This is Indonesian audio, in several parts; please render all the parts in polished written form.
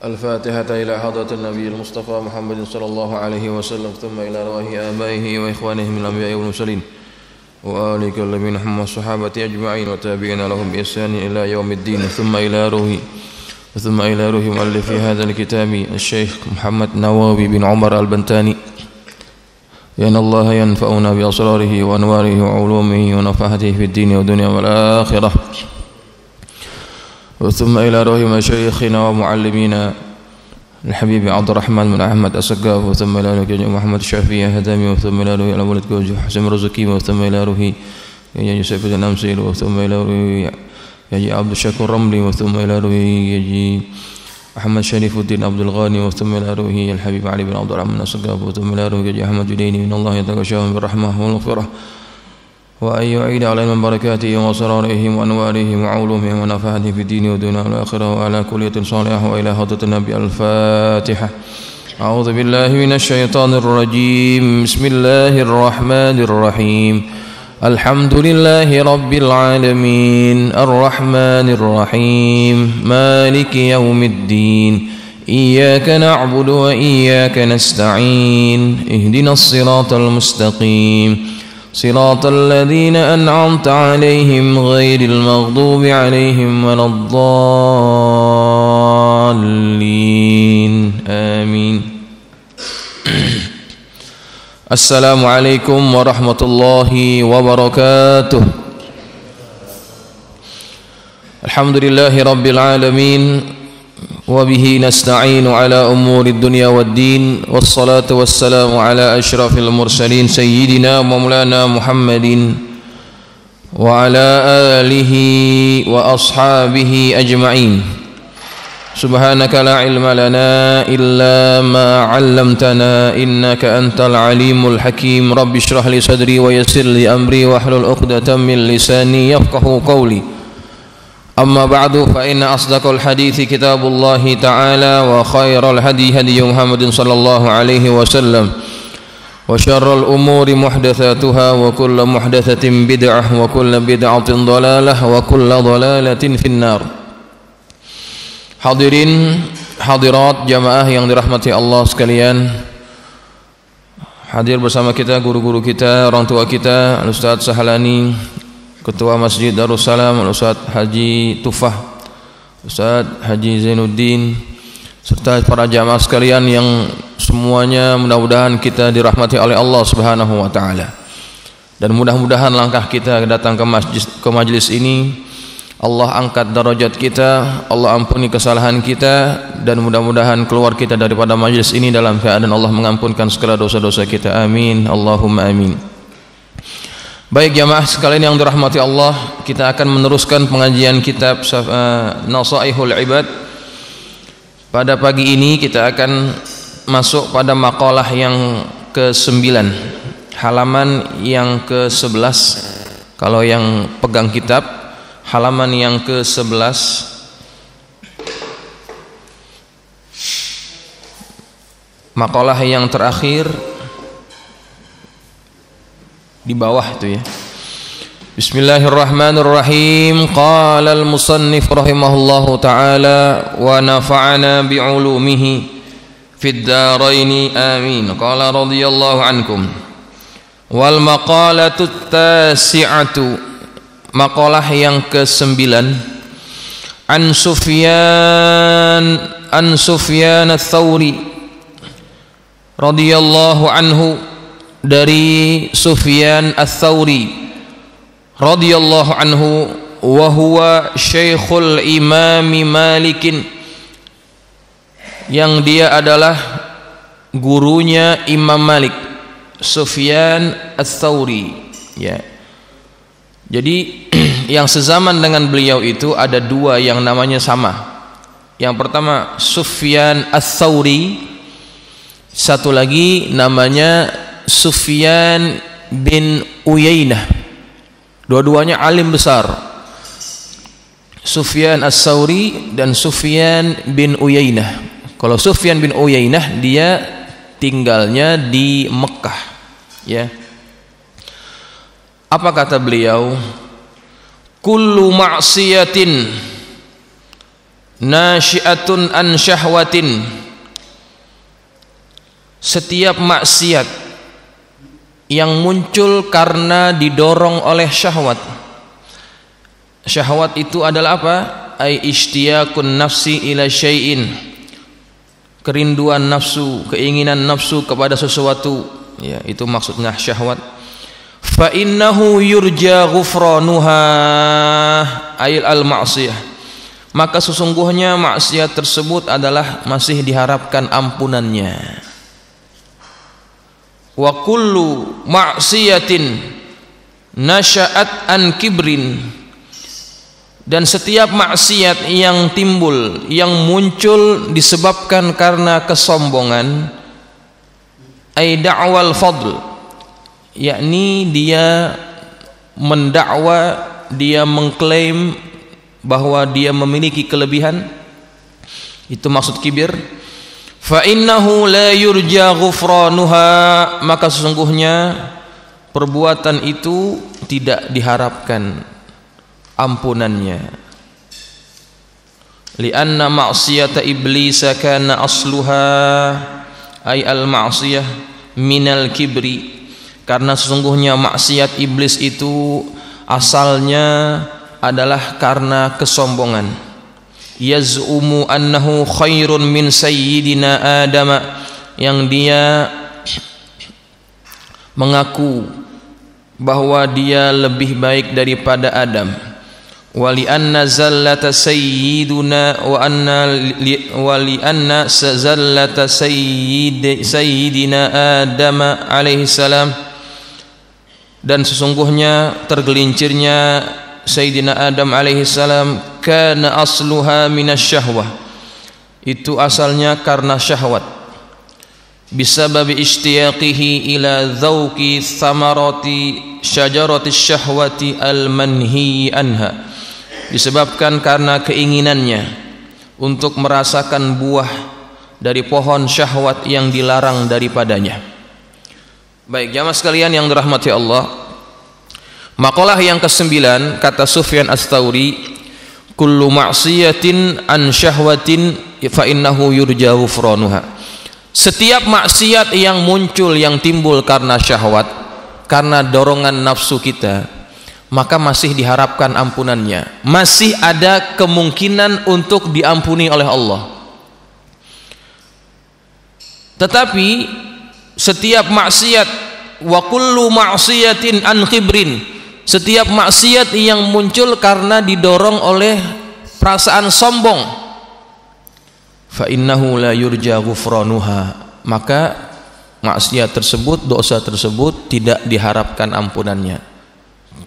الفاتحة إلى حضرة النبي المصطفى محمد صلى الله عليه وسلم ثم إلى رواه آبائه وإخوانه من الأنبياء والمرسلين وآل كل منهم والصحابة أجمعين وتابعين لهم بإحسان إلى يوم الدين ثم إلى روح مؤلف هذا الكتاب الشيخ محمد نواوي بن عمر البنتاني لأن الله ينفعنا بأسراره وأنواره وعلومه ونفحته في الدين والدنيا والآخرة ثم إلى روح مشايخنا ومعلمينا الحبيب عبد الرحمن بن أحمد السقاف ثم إلى روح محمد الشافعي الهدامي ثم إلى روح الولد حسين الرزقي ثم إلى روح يوسف بن أمسيل ثم إلى روح يجي عبد الشكور رملي ثم إلى روح يجي محمد شريف الدين عبد الغاني ثم إلى روح الحبيب علي بن عبد الرحمن السقاف ثم إلى روح يجي أحمد جديني من الله يتغشاهم بالرحمة والمغفرة وأن يعيد عليهم بركاته وأسرارهم وأنوارهم وعلومهم ونفعته في الدين والدنيا والآخرة وعلى كلية صالحة وإلى حضرة النبي الفاتحة. أعوذ بالله من الشيطان الرجيم. بسم الله الرحمن الرحيم. الحمد لله رب العالمين الرحمن الرحيم مالك يوم الدين إياك نعبد وإياك نستعين اهدنا الصراط المستقيم صراط الذين أنعمت عليهم غير المغضوب عليهم ولا الضالين آمين. السلام عليكم ورحمة الله وبركاته. الحمد لله رب العالمين وبه نستعين على أمور الدنيا والدين والصلاة والسلام على أشرف المرسلين سيدنا ومولانا محمد وعلى آله وأصحابه أجمعين. سبحانك لا علم لنا إلا ما علمتنا إنك أنت العليم الحكيم. رب اشرح لي صدري ويسر لي أمري واحلل عقدة من لساني يفقهوا قولي. أما بعد فإن أصدق الحديث كتاب الله تعالى وخير الهدي هدي محمد صلى الله عليه وسلم وشر الأمور محدثاتها وكل محدثة بدعة وكل بدعة ضلالة وكل ضلالة في النار. Hadirin hadirat jamaah yang dirahmati Allah sekalian, hadir bersama kita guru-guru kita, orang tua kita, Al-Ustaz Sahalani, Ketua Masjid Darussalam, Ustaz Haji Tufah, Ustaz Haji Zainuddin, serta para jamaah sekalian yang semuanya mudah-mudahan kita dirahmati oleh Allah Subhanahu wa taala. Dan mudah-mudahan langkah kita datang ke majlis ini Allah angkat darajat kita, Allah ampuni kesalahan kita, dan mudah-mudahan keluar kita daripada majlis ini dalam keadaan Allah mengampunkan segala dosa-dosa kita. Amin, Allahumma amin. Baik jamaah sekalian yang dirahmati Allah, kita akan meneruskan pengajian kitab Nasaihul Ibad. Pada pagi ini kita akan masuk pada maqalah yang ke-9, halaman yang ke-11. Kalau yang pegang kitab, halaman yang ke-11. Maqalah yang terakhir di bawah itu ya. Bismillahirrahmanirrahim. Qala al-musannif rahimahullahu taala wa nafa'ana bi'ulumihi fid darain amin. Qala radhiyallahu ankum. Wal maqalatu tasi'atu, maqalah yang ke-9, an Sufyan ats-Tsauri radhiyallahu anhu, dari Sufyan ats-Tsauri radhiyallahu anhu, wa huwa syekhul imam Malikin, yang dia adalah gurunya Imam Malik, Sufyan ats-Tsauri ya. Jadi yang sezaman dengan beliau itu ada dua yang namanya sama. Yang pertama Sufyan ats-Tsauri, satu lagi namanya Sufyan bin Uyainah. Dua-duanya alim besar, Sufyan ats-Tsauri dan Sufyan bin Uyainah. Kalau Sufyan bin Uyainah dia tinggalnya di Mekah ya. Apa kata beliau? Kullu ma'siyatin nasyi'atun an syahwatin, setiap maksiat yang muncul karena didorong oleh syahwat. Syahwat itu adalah apa? Ai ishtiyaqun nafsi ila syai'in, kerinduan nafsu, keinginan nafsu kepada sesuatu, ya, itu maksudnya syahwat. Fa innahu yurja ghufranuha ayil al ma'siyah, maka sesungguhnya maksiat tersebut adalah masih diharapkan ampunannya. Wa kullu ma'siyatin nasya'at an kibrin, dan setiap maksiat yang timbul, yang muncul disebabkan karena kesombongan, ay da'wal fadl, yakni dia mendakwa, dia mengklaim bahwa dia memiliki kelebihan, itu maksud kibir. Fa innahu la yurja ghufranuha, maka sesungguhnya perbuatan itu tidak diharapkan ampunannya. Lianna ma'siyata iblis kana asluha ay al ma'siyah minal kibri, karena sesungguhnya maksiat iblis itu asalnya adalah karena kesombongan. Yaz'umu annahu khairun min sayyidina Adam, yang dia mengaku bahwa dia lebih baik daripada Adam. Wa li anna zallata sayyiduna wa li anna zallata sayyidina Adam alaihi salam, dan sesungguhnya tergelincirnya Sayyidina Adam alaihi salam kana asluha minasyahwah, itu asalnya karena syahwat. Bisababi ishtiyaqihi ila dzauqi thamarati syajarati syahwati al-manhi anha, disebabkan karena keinginannya untuk merasakan buah dari pohon syahwat yang dilarang daripadanya. Baik jamaah sekalian yang dirahmati Allah, maqalah yang ke-9, kata Sufyan Ats-Tsauri, kullu ma'siyatin an syahwatin fa innahu yurja ghufranuha, setiap maksiat yang muncul, yang timbul karena syahwat, karena dorongan nafsu kita, maka masih diharapkan ampunannya, masih ada kemungkinan untuk diampuni oleh Allah. Tetapi setiap maksiat, wa kullu ma'siyatin an khibrin, setiap maksiat yang muncul karena didorong oleh perasaan sombong, fa innahu la yurja ghufranuha, maka maksiat tersebut, dosa tersebut tidak diharapkan ampunannya,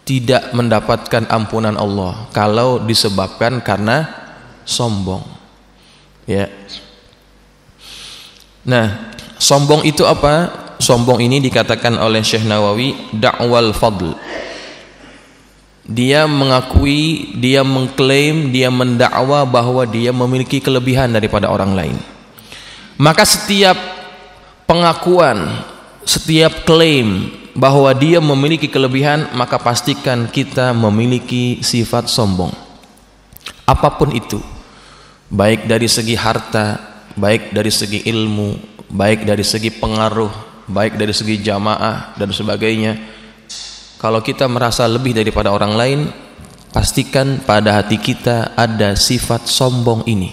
tidak mendapatkan ampunan Allah kalau disebabkan karena sombong, ya. Nah, sombong itu apa? Sombong ini dikatakan oleh Syekh Nawawi da'wal fadl. Dia mengakui, dia mengklaim, dia mendakwa bahwa dia memiliki kelebihan daripada orang lain. Maka setiap pengakuan, setiap klaim bahwa dia memiliki kelebihan, maka pastikan kita memiliki sifat sombong. Apapun itu, baik dari segi harta, baik dari segi ilmu, baik dari segi pengaruh, baik dari segi jamaah dan sebagainya. Kalau kita merasa lebih daripada orang lain, pastikan pada hati kita ada sifat sombong ini.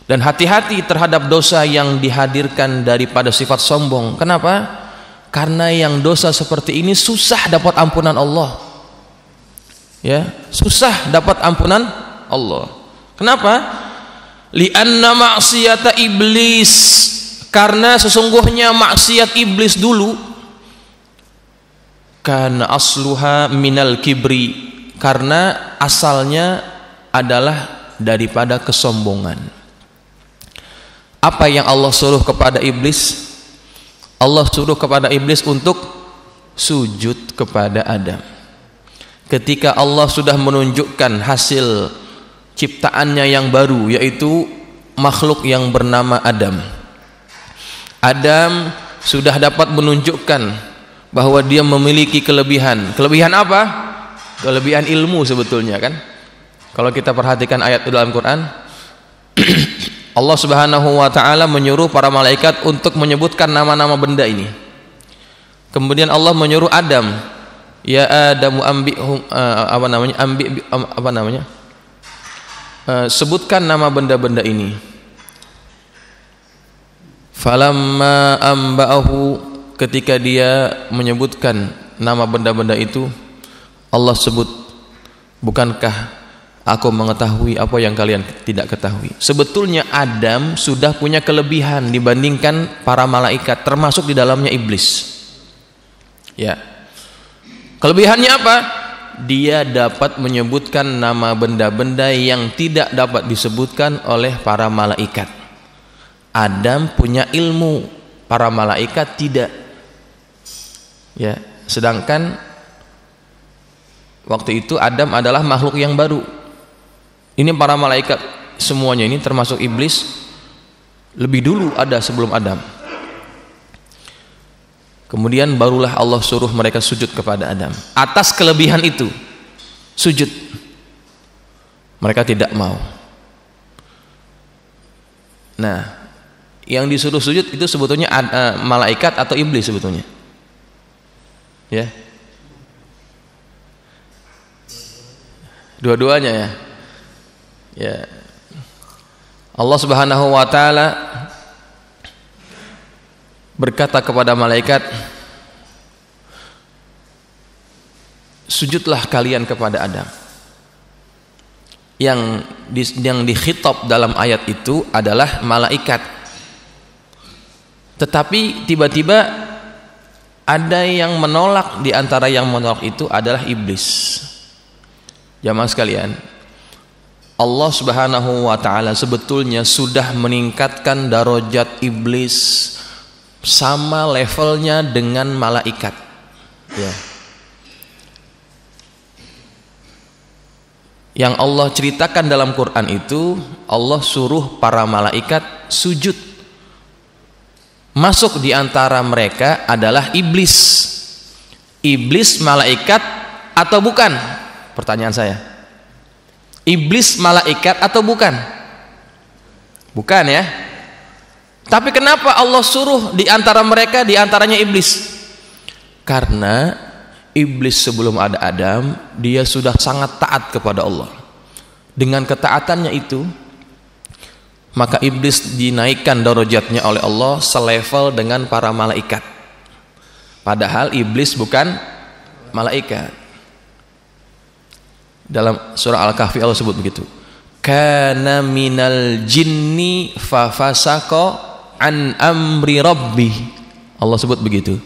Dan hati-hati terhadap dosa yang dihadirkan daripada sifat sombong. Kenapa? Karena yang dosa seperti ini susah dapat ampunan Allah, ya, susah dapat ampunan Allah. Kenapa? Li'anna ma'siyata iblis, karena sesungguhnya maksiat iblis dulu karena asluha minal kibri, karena asalnya adalah daripada kesombongan. Apa yang Allah suruh kepada iblis? Allah suruh kepada iblis untuk sujud kepada Adam. Ketika Allah sudah menunjukkan hasil ciptaannya yang baru, yaitu makhluk yang bernama Adam. Adam sudah dapat menunjukkan bahwa dia memiliki kelebihan. Kelebihan apa? Kelebihan ilmu sebetulnya kan. Kalau kita perhatikan ayat dalam Quran, Allah Subhanahu wa taala menyuruh para malaikat untuk menyebutkan nama-nama benda ini. Kemudian Allah menyuruh Adam, ya Adamu sebutkan nama benda-benda ini. Falamma amba'ahu, ketika dia menyebutkan nama benda-benda itu, Allah sebut, bukankah aku mengetahui apa yang kalian tidak ketahui? Sebetulnya Adam sudah punya kelebihan dibandingkan para malaikat, termasuk di dalamnya iblis. Ya. Kelebihannya apa? Dia dapat menyebutkan nama benda-benda yang tidak dapat disebutkan oleh para malaikat. Adam punya ilmu, para malaikat tidak. Ya, sedangkan waktu itu Adam adalah makhluk yang baru. Ini para malaikat semuanya ini termasuk iblis lebih dulu ada sebelum Adam. Kemudian barulah Allah suruh mereka sujud kepada Adam. Atas kelebihan itu sujud. Mereka tidak mau. Nah, yang disuruh sujud itu sebetulnya malaikat atau iblis sebetulnya? Ya. Dua-duanya ya. Ya. Allah Subhanahu wa taala berkata kepada malaikat, sujudlah kalian kepada Adam. Yang dikhitab dalam ayat itu adalah malaikat. Tetapi tiba-tiba ada yang menolak, di antara yang menolak itu adalah iblis. Jamaah sekalian, Allah Subhanahu wa taala sebetulnya sudah meningkatkan darajat iblis sama levelnya dengan malaikat. Ya. Yang Allah ceritakan dalam Quran itu, Allah suruh para malaikat sujud. Masuk di antara mereka adalah iblis. Iblis malaikat atau bukan? Pertanyaan saya. Iblis malaikat atau bukan? Bukan ya. Tapi kenapa Allah suruh di antara mereka, di antaranya iblis? Karena iblis sebelum ada Adam, dia sudah sangat taat kepada Allah. Dengan ketaatannya itu, maka iblis dinaikkan derajatnya oleh Allah selevel dengan para malaikat. Padahal iblis bukan malaikat. Dalam surah Al-Kahfi Allah sebut begitu. Kana minal jinni fa fasaqa an amri rabbih. Allah sebut begitu.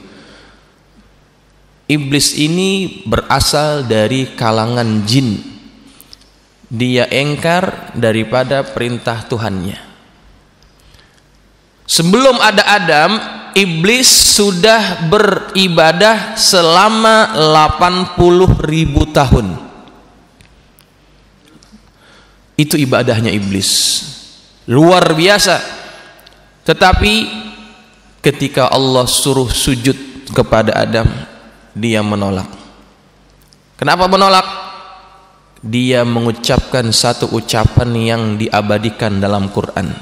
Iblis ini berasal dari kalangan jin. Dia engkar daripada perintah Tuhannya. Sebelum ada Adam, iblis sudah beribadah selama 80.000 tahun. Itu ibadahnya iblis, luar biasa. Tetapi ketika Allah suruh sujud kepada Adam, dia menolak. Kenapa menolak? Dia mengucapkan satu ucapan yang diabadikan dalam Quran,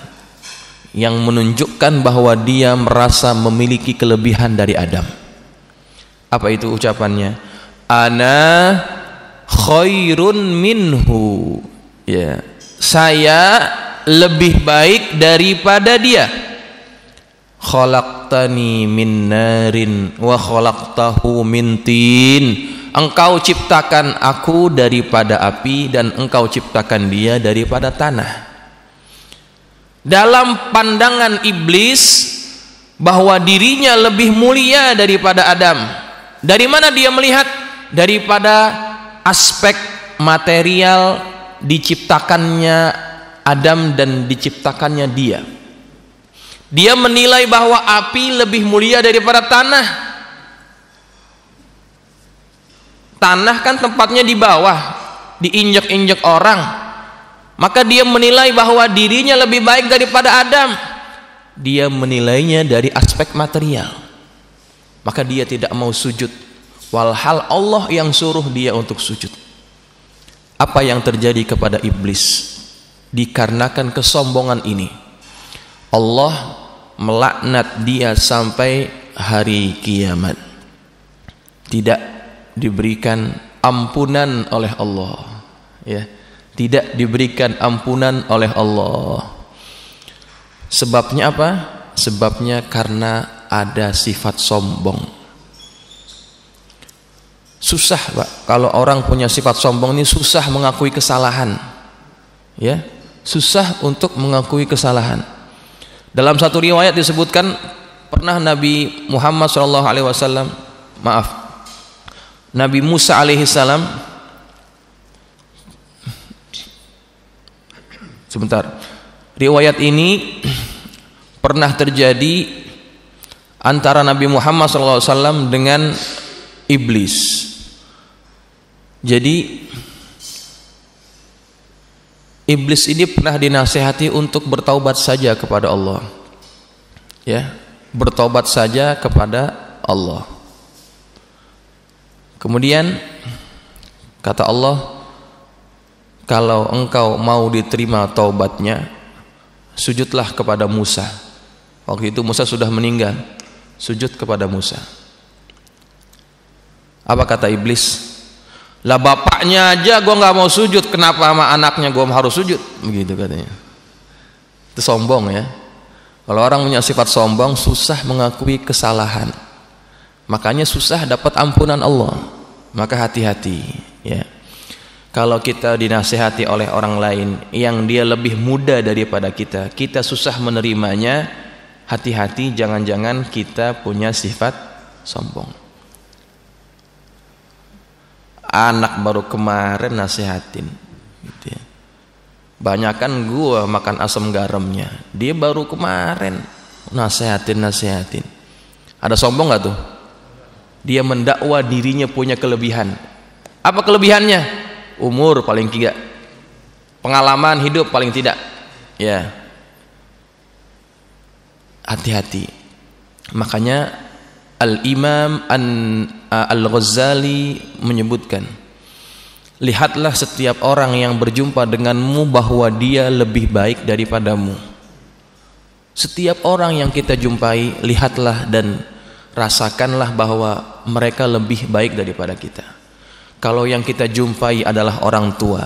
yang menunjukkan bahwa dia merasa memiliki kelebihan dari Adam. Apa itu ucapannya? Ana khairun minhu. Ya, saya lebih baik daripada dia. Khalaqtani min narin wa khalaqtahu min tin. Engkau ciptakan aku daripada api dan engkau ciptakan dia daripada tanah. Dalam pandangan iblis bahwa dirinya lebih mulia daripada Adam. Dari mana dia melihat? Daripada aspek material diciptakannya Adam dan diciptakannya dia. Dia menilai bahwa api lebih mulia daripada tanah. Tanah kan tempatnya di bawah, diinjak-injak orang. Maka dia menilai bahwa dirinya lebih baik daripada Adam. Dia menilainya dari aspek material. Maka dia tidak mau sujud. Walhal Allah yang suruh dia untuk sujud. Apa yang terjadi kepada iblis? Dikarenakan kesombongan ini, Allah melaknat dia sampai hari kiamat. Tidak diberikan ampunan oleh Allah, ya. Tidak diberikan ampunan oleh Allah. Sebabnya apa? Sebabnya karena ada sifat sombong. Susah, Pak. Kalau orang punya sifat sombong ini susah mengakui kesalahan. Ya, susah untuk mengakui kesalahan. Dalam satu riwayat disebutkan pernah Nabi Muhammad SAW, Nabi Musa alaihissalam, riwayat ini pernah terjadi antara Nabi Muhammad SAW dengan iblis. Jadi iblis ini pernah dinasihati untuk bertaubat saja kepada Allah, ya, bertaubat saja kepada Allah. Kemudian kata Allah, kalau engkau mau diterima taubatnya, sujudlah kepada Musa. Waktu itu Musa sudah meninggal, sujud kepada Musa. Apa kata iblis? Lah bapaknya aja gua nggak mau sujud, kenapa sama anaknya gua harus sujud? Begitu katanya. Itu sombong, ya. Kalau orang punya sifat sombong, susah mengakui kesalahan, makanya susah dapat ampunan Allah. Maka hati-hati, ya. Kalau kita dinasihati oleh orang lain yang dia lebih muda daripada kita, kita susah menerimanya. Hati-hati, jangan-jangan kita punya sifat sombong. Anak baru kemarin nasihatin, gitu ya. Banyakan gua makan asam garamnya, dia baru kemarin nasihatin. Ada sombong nggak tuh? Dia mendakwa dirinya punya kelebihan. Apa kelebihannya? Umur paling tidak, pengalaman hidup paling tidak, ya. Hati-hati. Makanya Al-Imam Al-Ghazali menyebutkan, lihatlah setiap orang yang berjumpa denganmu bahwa dia lebih baik daripadamu. Setiap orang yang kita jumpai, lihatlah dan rasakanlah bahwa mereka lebih baik daripada kita. Kalau yang kita jumpai adalah orang tua,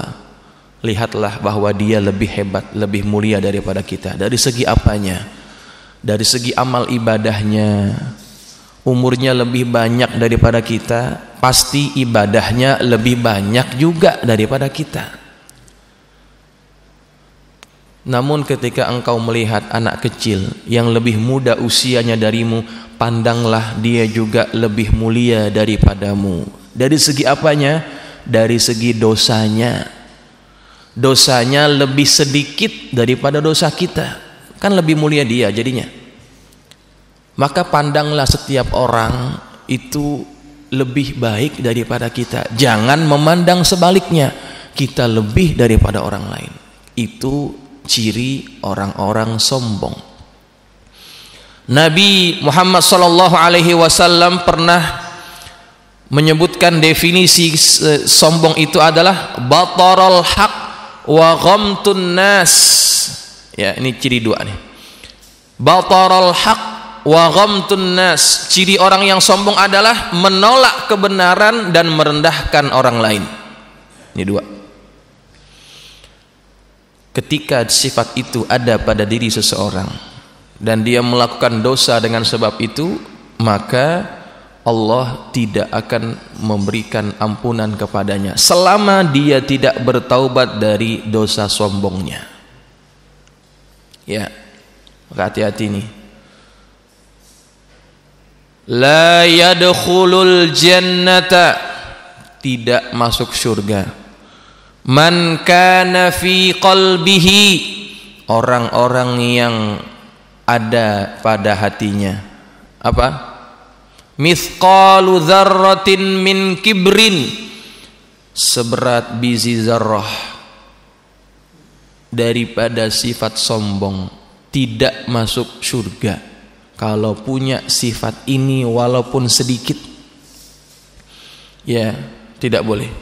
lihatlah bahwa dia lebih hebat, lebih mulia daripada kita. Dari segi apanya? Dari segi amal ibadahnya. Umurnya lebih banyak daripada kita, pasti ibadahnya lebih banyak juga daripada kita. Namun ketika engkau melihat anak kecil yang lebih muda usianya darimu, pandanglah dia juga lebih mulia daripadamu. Dari segi apanya? Dari segi dosanya. Dosanya lebih sedikit daripada dosa kita, kan lebih mulia dia jadinya. Maka pandanglah setiap orang itu lebih baik daripada kita. Jangan memandang sebaliknya, kita lebih daripada orang lain. Itu ciri orang-orang sombong. Nabi Muhammad SAW pernah menyebutkan definisi sombong itu adalah batarul haq wa ghamtun nas. Ya, ini ciri dua nih. Batarul haq wa ghamtun nas. Ciri orang yang sombong adalah menolak kebenaran dan merendahkan orang lain. Ini dua. Ketika sifat itu ada pada diri seseorang dan dia melakukan dosa dengan sebab itu, maka Allah tidak akan memberikan ampunan kepadanya selama dia tidak bertaubat dari dosa sombongnya. Ya, hati-hati nih. La yadkhulul jannata, tidak masuk surga, man kana fi qalbihi, orang-orang yang ada pada hatinya apa? Mithqalu dzarratin min kibrin, seberat biji zarrah daripada sifat sombong, tidak masuk surga kalau punya sifat ini walaupun sedikit. Ya, tidak boleh.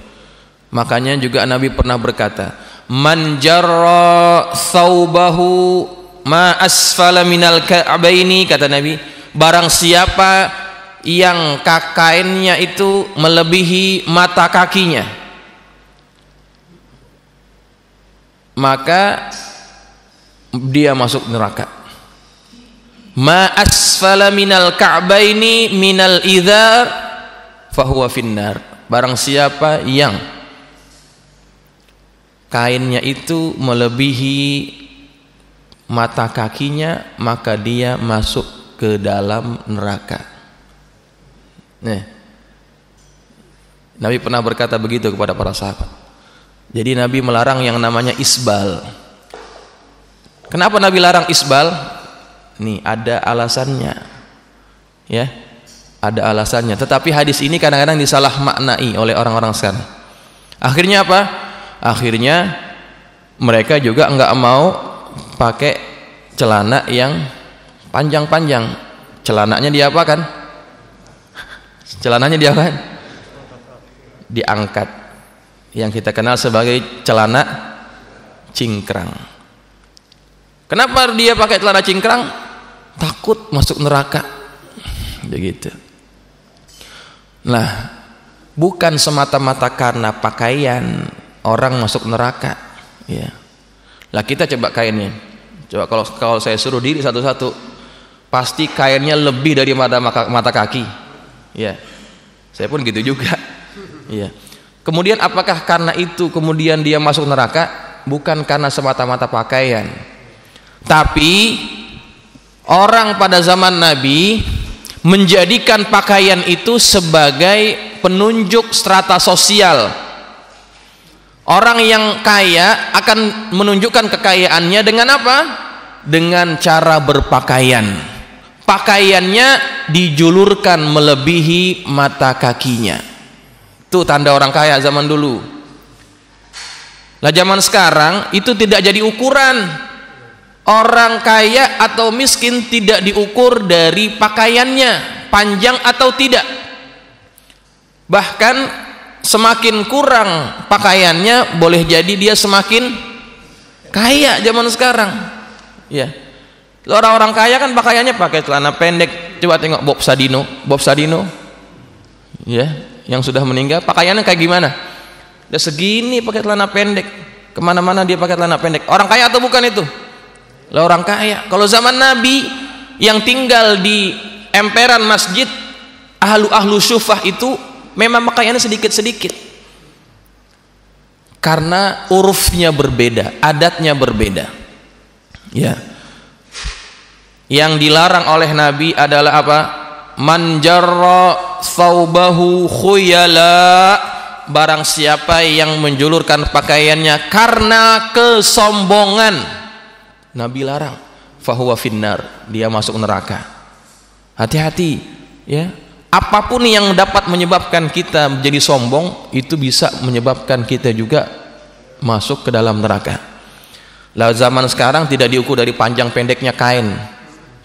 Makanya juga Nabi pernah berkata, man jarra thawbahu ma asfala minal ka'baini, kata Nabi, barang siapa yang kainnya itu melebihi mata kakinya, maka dia masuk neraka. Ma asfala minal ka'baini minal idhar fahuwa finnar. Barang siapa yang kainnya itu melebihi mata kakinya, maka dia masuk ke dalam neraka. Nih, Nabi pernah berkata begitu kepada para sahabat. Jadi Nabi melarang yang namanya isbal. Kenapa Nabi larang isbal? Nih, ada alasannya, ya, ada alasannya. Tetapi hadis ini kadang-kadang disalah maknai oleh orang-orang sekarang. Akhirnya apa? Akhirnya mereka juga enggak mau pakai celana yang panjang-panjang. Celananya diapakan? Celananya diapakan? Diangkat. Yang kita kenal sebagai celana cingkrang. Kenapa dia pakai celana cingkrang? Takut masuk neraka, begitu. Nah, bukan semata-mata karena pakaian orang masuk neraka, ya. Lah kita coba kainnya, coba kalau saya suruh diri satu-satu, pasti kainnya lebih dari mata kaki, ya. Saya pun gitu juga, ya. Kemudian apakah karena itu kemudian dia masuk neraka? Bukan karena semata-mata pakaian, tapi orang pada zaman Nabi menjadikan pakaian itu sebagai penunjuk strata sosial. Orang yang kaya akan menunjukkan kekayaannya dengan apa? Dengan cara berpakaian. Pakaiannya dijulurkan melebihi mata kakinya. Itu tanda orang kaya zaman dulu. Lah zaman sekarang itu tidak jadi ukuran. Orang kaya atau miskin tidak diukur dari pakaiannya, panjang atau tidak. Bahkan semakin kurang pakaiannya, boleh jadi dia semakin kaya zaman sekarang. Ya, orang-orang kaya kan pakaiannya pakai celana pendek. Coba tengok Bob Sadino, ya, yang sudah meninggal, pakaiannya kayak gimana? Udah segini pakai celana pendek, kemana-mana dia pakai celana pendek. Orang kaya atau bukan itu? Lah orang kaya. Kalau zaman Nabi yang tinggal di emperan masjid, ahlu syufah itu memang pakaiannya sedikit-sedikit. Karena urufnya berbeda, adatnya berbeda. Ya. Yang dilarang oleh Nabi adalah apa? Man jarra thawbahu khuyala, barang siapa yang menjulurkan pakaiannya karena kesombongan, Nabi larang, fahuwa finnar, dia masuk neraka. Hati-hati, ya. Apapun yang dapat menyebabkan kita menjadi sombong, itu bisa menyebabkan kita juga masuk ke dalam neraka. Lah zaman sekarang tidak diukur dari panjang pendeknya kain,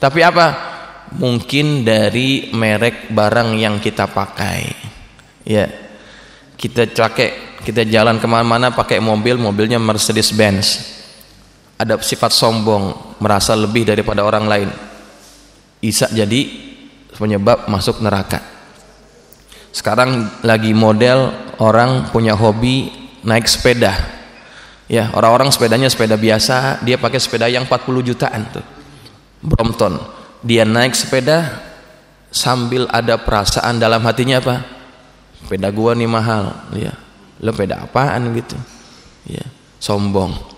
tapi apa? Mungkin dari merek barang yang kita pakai. Ya, kita jalan kemana-mana pakai mobilnya Mercedes Benz. Ada sifat sombong, merasa lebih daripada orang lain, bisa jadi penyebab masuk neraka. Sekarang lagi model orang punya hobi naik sepeda, ya, orang-orang sepedanya sepeda biasa, dia pakai sepeda yang 40 jutaan tuh, Brompton. Dia naik sepeda sambil ada perasaan dalam hatinya apa? Sepeda gua nih mahal, ya. Lo sepeda apaan gitu, ya, sombong.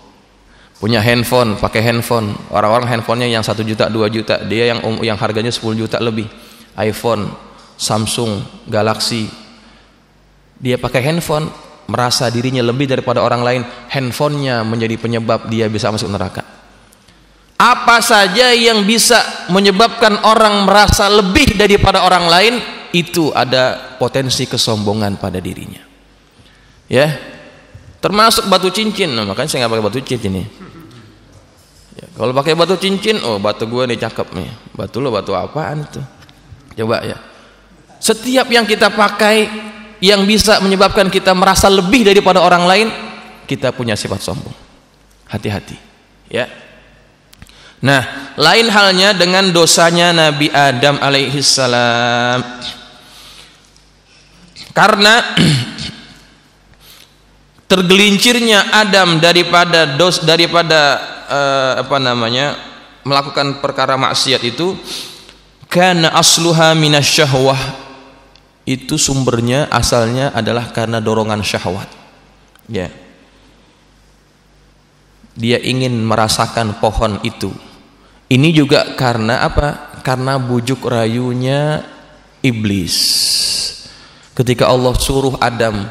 Punya handphone, pakai handphone. Orang-orang handphonenya yang 1 juta, 2 juta, dia yang harganya 10 juta lebih. iPhone, Samsung, Galaxy. Dia pakai handphone, merasa dirinya lebih daripada orang lain. Handphonenya menjadi penyebab dia bisa masuk neraka. Apa saja yang bisa menyebabkan orang merasa lebih daripada orang lain, itu ada potensi kesombongan pada dirinya. Ya, termasuk batu cincin. Nah, makanya saya nggak pakai batu cincin nih. Ya, kalau pakai batu cincin, oh batu gue nih cakep nih. Batu lo batu apaan itu? Coba ya. Setiap yang kita pakai yang bisa menyebabkan kita merasa lebih daripada orang lain, kita punya sifat sombong. Hati-hati, ya. Nah, lain halnya dengan dosanya Nabi Adam alaihissalam. Karena tergelincirnya Adam daripada melakukan perkara maksiat itu, kana asluha minasyahwah, itu sumbernya, asalnya adalah karena dorongan syahwat, ya. Dia ingin merasakan pohon itu. Ini juga karena apa? Karena bujuk rayunya iblis. Ketika Allah suruh Adam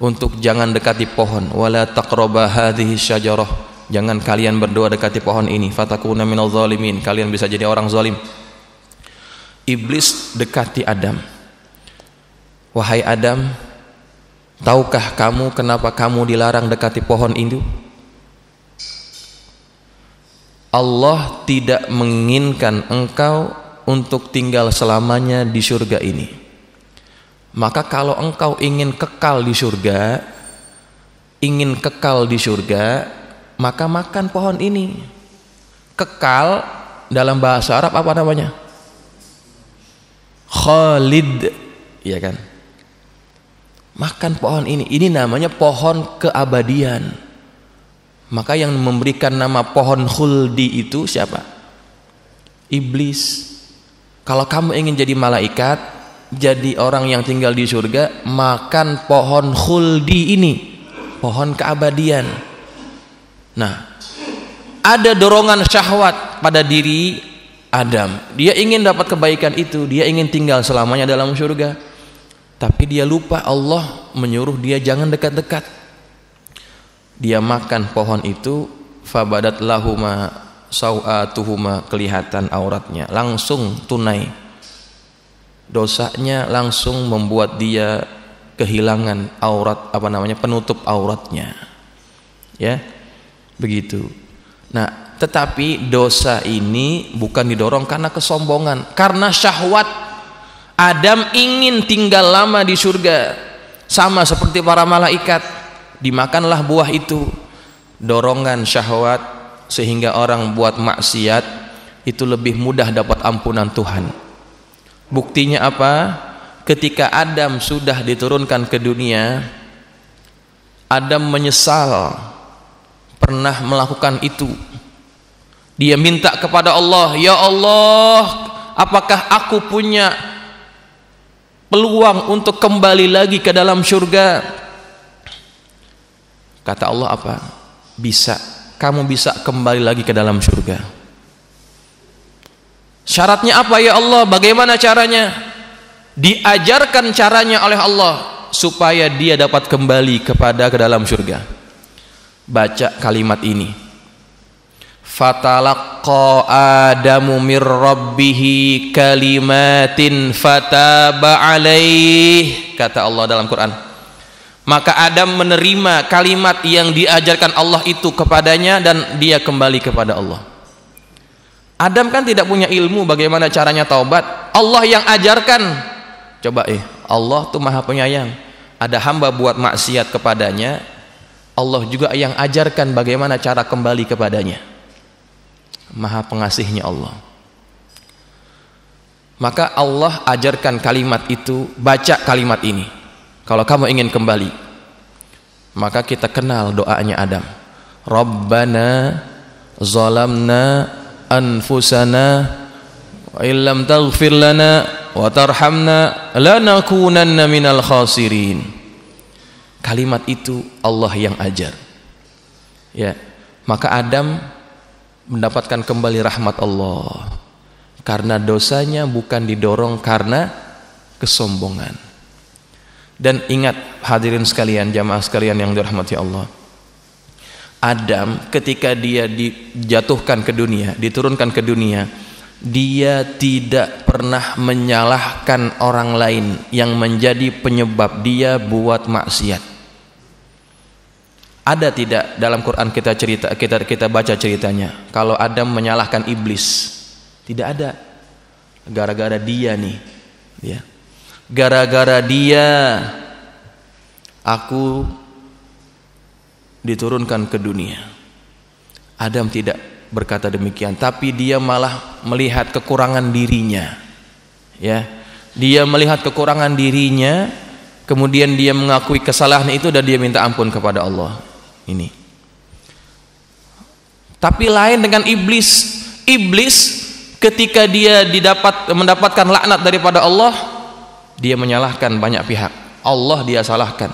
untuk jangan dekati pohon, wala taqraba hadhihi syajarah, jangan kalian berdua dekati pohon ini, fatakuna minadh zalimin, kalian bisa jadi orang zalim. Iblis dekati Adam. Wahai Adam, tahukah kamu kenapa kamu dilarang dekati pohon itu? Allah tidak menginginkan engkau untuk tinggal selamanya di surga ini. Maka kalau engkau ingin kekal di surga, maka makan pohon ini. Kekal dalam bahasa Arab apa namanya? Khalid, iya kan? Makan pohon ini namanya pohon keabadian. Maka yang memberikan nama pohon khuldi itu siapa? Iblis. Kalau kamu ingin jadi malaikat, jadi orang yang tinggal di surga, makan pohon khuldi ini, pohon keabadian. Nah, ada dorongan syahwat pada diri Adam. Dia ingin dapat kebaikan itu, dia ingin tinggal selamanya dalam surga. Tapi dia lupa Allah menyuruh dia jangan dekat-dekat. Dia makan pohon itu, fabadat lahuma sawatuhuma, kelihatan auratnya, langsung tunai. Dosanya langsung membuat dia kehilangan aurat, penutup auratnya. Ya, begitu. Nah, tetapi dosa ini bukan didorong karena kesombongan, karena syahwat. Adam ingin tinggal lama di surga, sama seperti para malaikat. Dimakanlah buah itu, dorongan syahwat, sehingga orang buat maksiat itu lebih mudah dapat ampunan Tuhan. Buktinya apa? Ketika Adam sudah diturunkan ke dunia, Adam menyesal pernah melakukan itu. Dia minta kepada Allah, ya Allah, apakah aku punya peluang untuk kembali lagi ke dalam surga? Kata Allah apa? Bisa, kamu bisa kembali lagi ke dalam surga. Syaratnya apa ya Allah? Bagaimana caranya? Diajarkan caranya oleh Allah supaya dia dapat kembali ke dalam surga. Baca kalimat ini. Fatalaqqa Adamu mir rabbihi kalimatin fataba alaih, kata Allah dalam Quran. Maka Adam menerima kalimat yang diajarkan Allah itu kepadanya dan dia kembali kepada Allah. Adam kan tidak punya ilmu bagaimana caranya taubat, Allah yang ajarkan. Coba Allah tuh Maha Penyayang. Ada hamba buat maksiat kepadanya, Allah juga yang ajarkan bagaimana cara kembali kepadanya. Maha pengasihnya Allah. Maka Allah ajarkan kalimat itu, baca kalimat ini. Kalau kamu ingin kembali, maka kita kenal doanya Adam. Rabbana zalamna anfusana wa illam taghfir lana wa tarhamna lanakunanna minal khasirin. Kalimat itu Allah yang ajar. Ya, maka Adam mendapatkan kembali rahmat Allah karena dosanya bukan didorong karena kesombongan. Dan ingat hadirin sekalian, jamaah sekalian yang dirahmati Allah, Adam ketika dia dijatuhkan ke dunia, diturunkan ke dunia, dia tidak pernah menyalahkan orang lain yang menjadi penyebab dia buat maksiat. Ada tidak dalam Quran kita baca ceritanya kalau Adam menyalahkan iblis? Tidak ada. Gara-gara dia nih, ya. Gara-gara dia aku diturunkan ke dunia. Adam tidak berkata demikian, tapi dia malah melihat kekurangan dirinya. Ya, dia melihat kekurangan dirinya, kemudian dia mengakui kesalahan itu dan dia minta ampun kepada Allah. Ini. Tapi lain dengan iblis. Iblis ketika dia mendapatkan laknat daripada Allah, dia menyalahkan banyak pihak. Allah dia salahkan,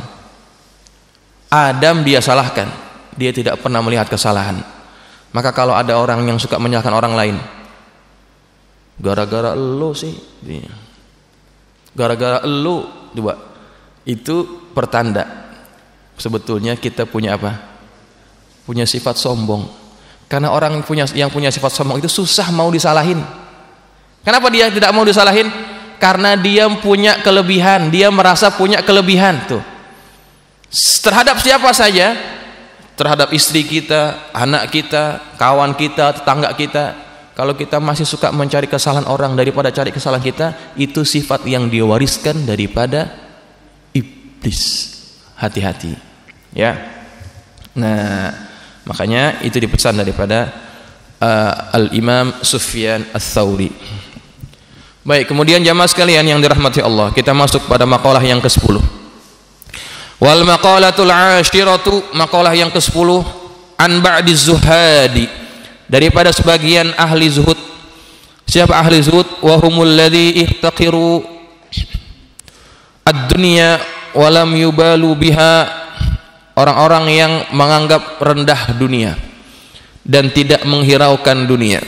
Adam dia salahkan, dia tidak pernah melihat kesalahan. Maka kalau ada orang yang suka menyalahkan orang lain, gara-gara elo sih, gara-gara elo, coba, itu pertanda sebetulnya kita punya apa? Punya sifat sombong. Karena orang yang punya sifat sombong itu susah mau disalahin. Kenapa dia tidak mau disalahin? Karena dia punya kelebihan, dia merasa punya kelebihan tuh. Terhadap siapa saja, terhadap istri kita, anak kita, kawan kita, tetangga kita. Kalau kita masih suka mencari kesalahan orang daripada cari kesalahan kita, itu sifat yang dia wariskan daripada iblis. Hati-hati, ya. Nah, makanya itu dipesan daripada Al-Imam Sufyan Ats-Tsauri. Baik, kemudian jamaah sekalian yang dirahmati Allah, kita masuk pada maqalah yang ke-10. Wal maqalatul 'ashiratu, maqalah yang ke-10, an ba'diz zuhadi, daripada sebagian ahli zuhud. Siapa ahli zuhud? Wa humul ladzi ihtaqiru ad-dunya wa lam yubalu biha, orang-orang yang menganggap rendah dunia dan tidak menghiraukan dunia.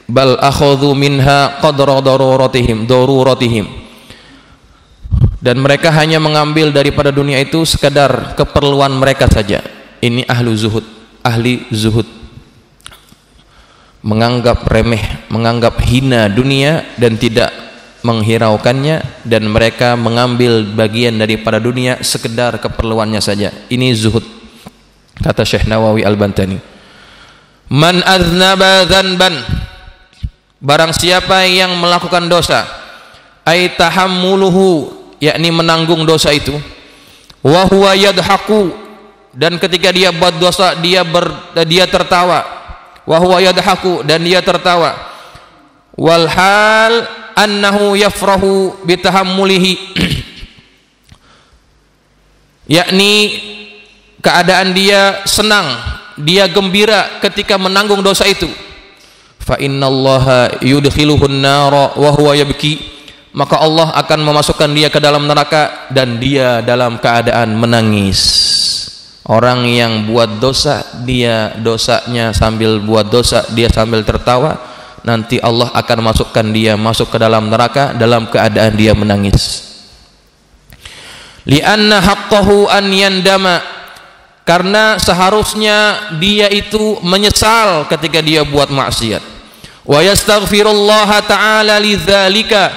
Bal akhadhu minha qadra daruratihim, dan mereka hanya mengambil daripada dunia itu sekadar keperluan mereka saja. Ini ahli zuhud, menganggap remeh, menganggap hina dunia dan tidak menghiraukannya, dan mereka mengambil bagian daripada dunia sekedar keperluannya saja. Ini zuhud, kata Syekh Nawawi Al-Bantani. Man aznaba dzanban, barang siapa yang melakukan dosa, ay tahammuluhu, yakni menanggung dosa itu, wa huwa yadhaku, dan ketika dia buat dosa dia tertawa, wa huwa yadhaku, dan dia tertawa, wal hal annahu yafrahu bitahammulihi, yakni keadaan dia senang, dia gembira ketika menanggung dosa itu. Fa innallaha yudkhiluhun nara wa huwa yabki, maka Allah akan memasukkan dia ke dalam neraka dan dia dalam keadaan menangis. Orang yang buat dosa, dia dosanya sambil buat dosa, dia sambil tertawa, nanti Allah akan masukkan dia masuk ke dalam neraka dalam keadaan dia menangis. Li'anna haqqahu an yandama, karena seharusnya dia itu menyesal ketika dia buat maksiat. Wa yastaghfirullaha ta'ala lidzalika,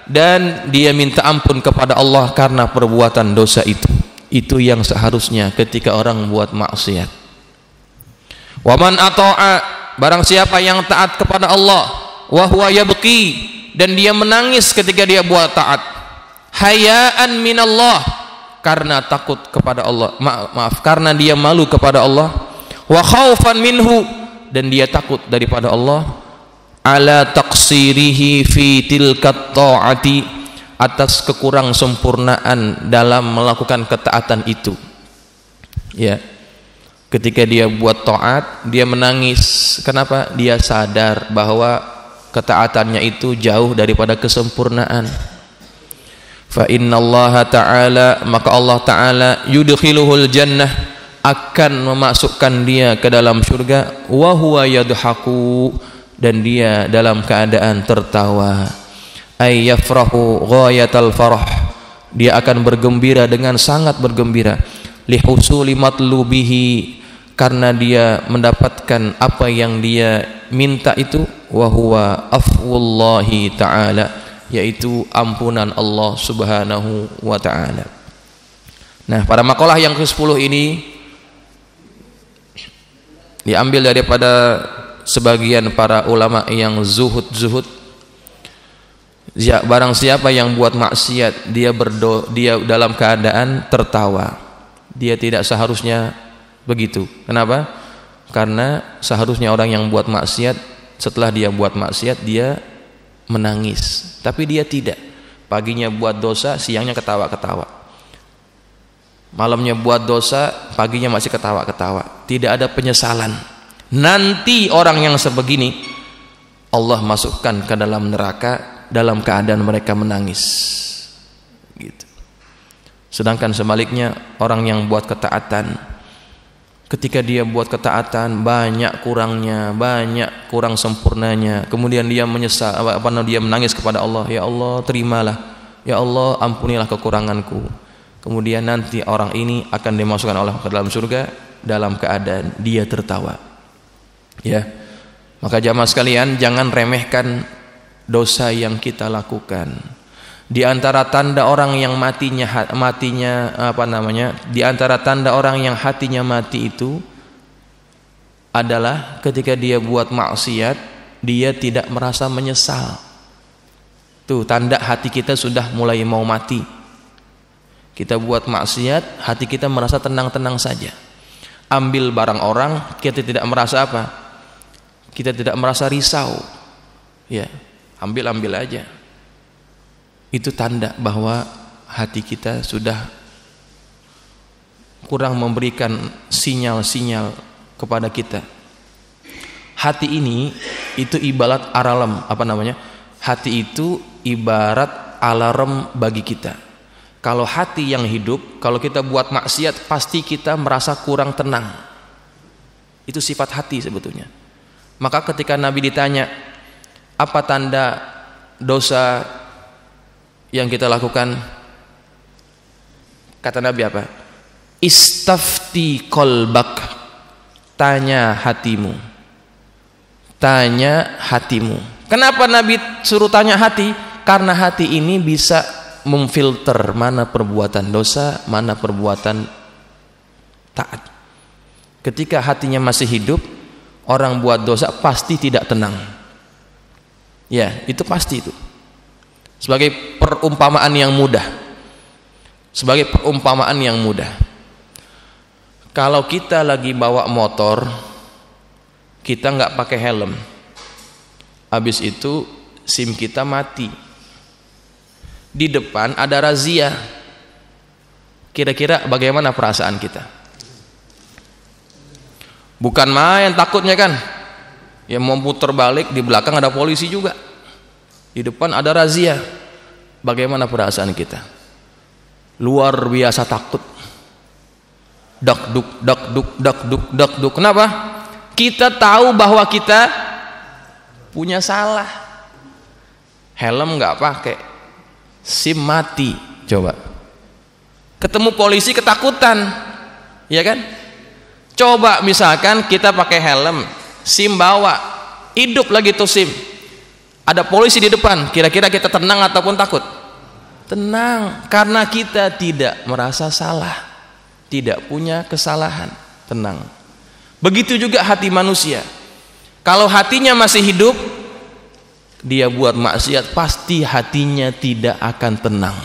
dan dia minta ampun kepada Allah karena perbuatan dosa itu. Itu yang seharusnya ketika orang buat maksiat. Wa man ata'a, barang siapa yang taat kepada Allah, wa huwa yabki, dan dia menangis ketika dia buat taat, hayaan minallah, karena takut kepada Allah, maaf, karena dia malu kepada Allah, wa khaufan minhu, dan dia takut daripada Allah, ala taqsirihi fi tilkat ta'ati, atas kekurang sempurnaan dalam melakukan ketaatan itu. Ya, ketika dia buat taat, dia menangis. Kenapa? Dia sadar bahwa ketaatannya itu jauh daripada kesempurnaan. Fa innallaha ta'ala, maka Allah ta'ala yudkhiluhul jannah, akan memasukkan dia ke dalam surga, wa huwa yadhaku, dan dia dalam keadaan tertawa. Ay yafrahu ghayatal farah, dia akan bergembira dengan sangat bergembira. Lihusuli matlubihi, karena dia mendapatkan apa yang dia minta itu, wa huwa afwullahi ta'ala, yaitu ampunan Allah subhanahu wa ta'ala. Nah, pada makalah yang ke-10 ini diambil daripada sebagian para ulama yang zuhud. Barang siapa yang buat maksiat, dia dalam keadaan tertawa. Dia tidak seharusnya begitu. Kenapa? Karena seharusnya orang yang buat maksiat, setelah dia buat maksiat dia menangis, tapi dia tidak. Paginya buat dosa, siangnya ketawa-ketawa. Malamnya buat dosa, paginya masih ketawa-ketawa. Tidak ada penyesalan. Nanti orang yang sebegini Allah masukkan ke dalam neraka dalam keadaan mereka menangis. Gitu. Sedangkan sebaliknya, orang yang buat ketaatan, ketika dia buat ketaatan banyak kurangnya, banyak kurang sempurnanya, kemudian dia menyesal, dia menangis kepada Allah, ya Allah terimalah, ya Allah ampunilah kekuranganku. Kemudian nanti orang ini akan dimasukkan Allah ke dalam surga dalam keadaan dia tertawa. Ya, maka jamaah sekalian, jangan remehkan dosa yang kita lakukan. Di antara tanda orang yang di antara tanda orang yang hatinya mati itu adalah ketika dia buat maksiat, dia tidak merasa menyesal. Tuh tanda hati kita sudah mulai mau mati. Kita buat maksiat, hati kita merasa tenang-tenang saja. Ambil barang orang, kita tidak merasa apa? Kita tidak merasa risau. Ya, ambil aja. Itu tanda bahwa hati kita sudah kurang memberikan sinyal-sinyal kepada kita. Hati ini itu ibarat alarm, hati itu ibarat alarm bagi kita. Kalau hati yang hidup, kalau kita buat maksiat pasti kita merasa kurang tenang. Itu sifat hati sebetulnya. Maka ketika Nabi ditanya, apa tanda dosa yang kita lakukan, kata Nabi apa? Istafti qalbak, tanya hatimu. Tanya hatimu. Kenapa Nabi suruh tanya hati? Karena hati ini bisa memfilter mana perbuatan dosa, mana perbuatan taat. Ketika hatinya masih hidup, orang buat dosa pasti tidak tenang. Ya, itu pasti itu. Sebagai perumpamaan yang mudah. Kalau kita lagi bawa motor, kita nggak pakai helm, habis itu SIM kita mati, di depan ada razia, kira-kira bagaimana perasaan kita? Bukan main takutnya kan? Ya mau putar balik, di belakang ada polisi juga, di depan ada razia. Bagaimana perasaan kita? Luar biasa takut. Dak duk. Kenapa? Kita tahu bahwa kita punya salah. Helm nggak pakai, SIM mati. Coba. Ketemu polisi ketakutan, ya kan? Coba misalkan kita pakai helm, SIM bawa, hidup lagi tuh SIM. Ada polisi di depan, kira-kira kita tenang ataupun takut? Tenang, karena kita tidak merasa salah, tidak punya kesalahan, tenang. Begitu juga hati manusia. Kalau hatinya masih hidup, dia buat maksiat, pasti hatinya tidak akan tenang.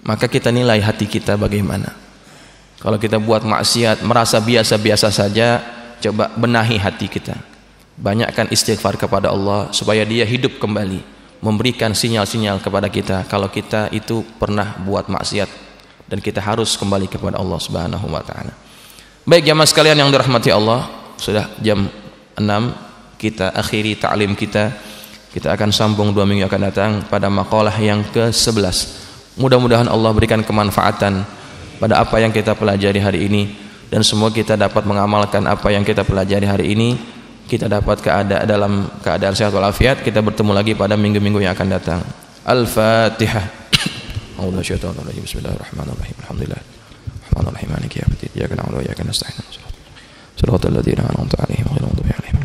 Maka kita nilai hati kita bagaimana. Kalau kita buat maksiat, merasa biasa-biasa saja, coba benahi hati kita. Banyakkan istighfar kepada Allah supaya dia hidup kembali, memberikan sinyal-sinyal kepada kita kalau kita itu pernah buat maksiat dan kita harus kembali kepada Allah Subhanahu wa taala. Baik jamaah sekalian yang dirahmati Allah, sudah jam 6, kita akhiri ta'lim kita. Kita akan sambung 2 minggu akan datang pada maqalah yang ke-11. Mudah-mudahan Allah berikan kemanfaatan pada apa yang kita pelajari hari ini, dan semua kita dapat mengamalkan apa yang kita pelajari hari ini. Kita dapat dalam keadaan sehat walafiat. Kita bertemu lagi pada minggu-minggu yang akan datang. Al-Fatihah. Bismillahirrahmanirrahim. Alhamdulillah. Rahmanir-Rahim. Maliki yaumiddin. Iyyaka na'budu wa iyyaka nasta'in. Shiratal ladzina an'amta 'alaihim ghairil maghdubi 'alaihim.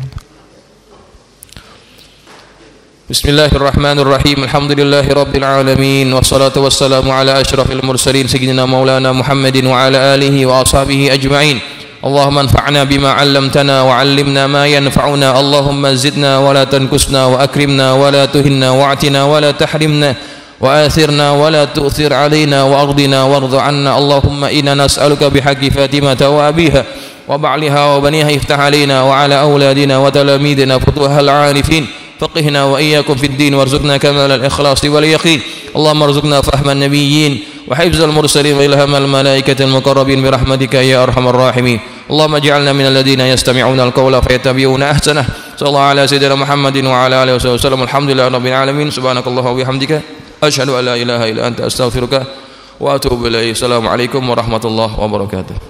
Bismillahirrahmanirrahim. Alhamdulillahirabbil alamin. Wassalatu wassalamu ala asyrafil mursalin sayyidina maulana Muhammadin wa ala alihi wa ashabihi ajma'in. Allahumma anfa'na bima 'allamtana wa 'allimna ma yanfa'una. Allahumma zidna wa la tanqusna wa akrimna wa la tuhinna wa'tina wa la tahrimna وآثرنا ولا تؤثر علينا وأرضنا وارض عنا اللهم إنا نسألك بحق فاطمة وأبيها وبعلها وبنيها افتح علينا وعلى أولادنا وتلاميذنا فتوح العارفين فقهنا وإياكم في الدين وارزقنا كمال الإخلاص واليقين اللهم ارزقنا فهم النبيين وحفظ المرسلين وإلهام الملائكة المقربين برحمتك يا أرحم الراحمين اللهم اجعلنا من الذين يستمعون القول فيتبعون أحسنه صلى الله على سيدنا محمد وعلى آله وصحبه وسلم الحمد لله رب العالمين سبحانك اللهم وبحمدك أشهد أن لا إله إلا أنت أستغفرك وأتوب إليك السلام عليكم ورحمة الله وبركاته.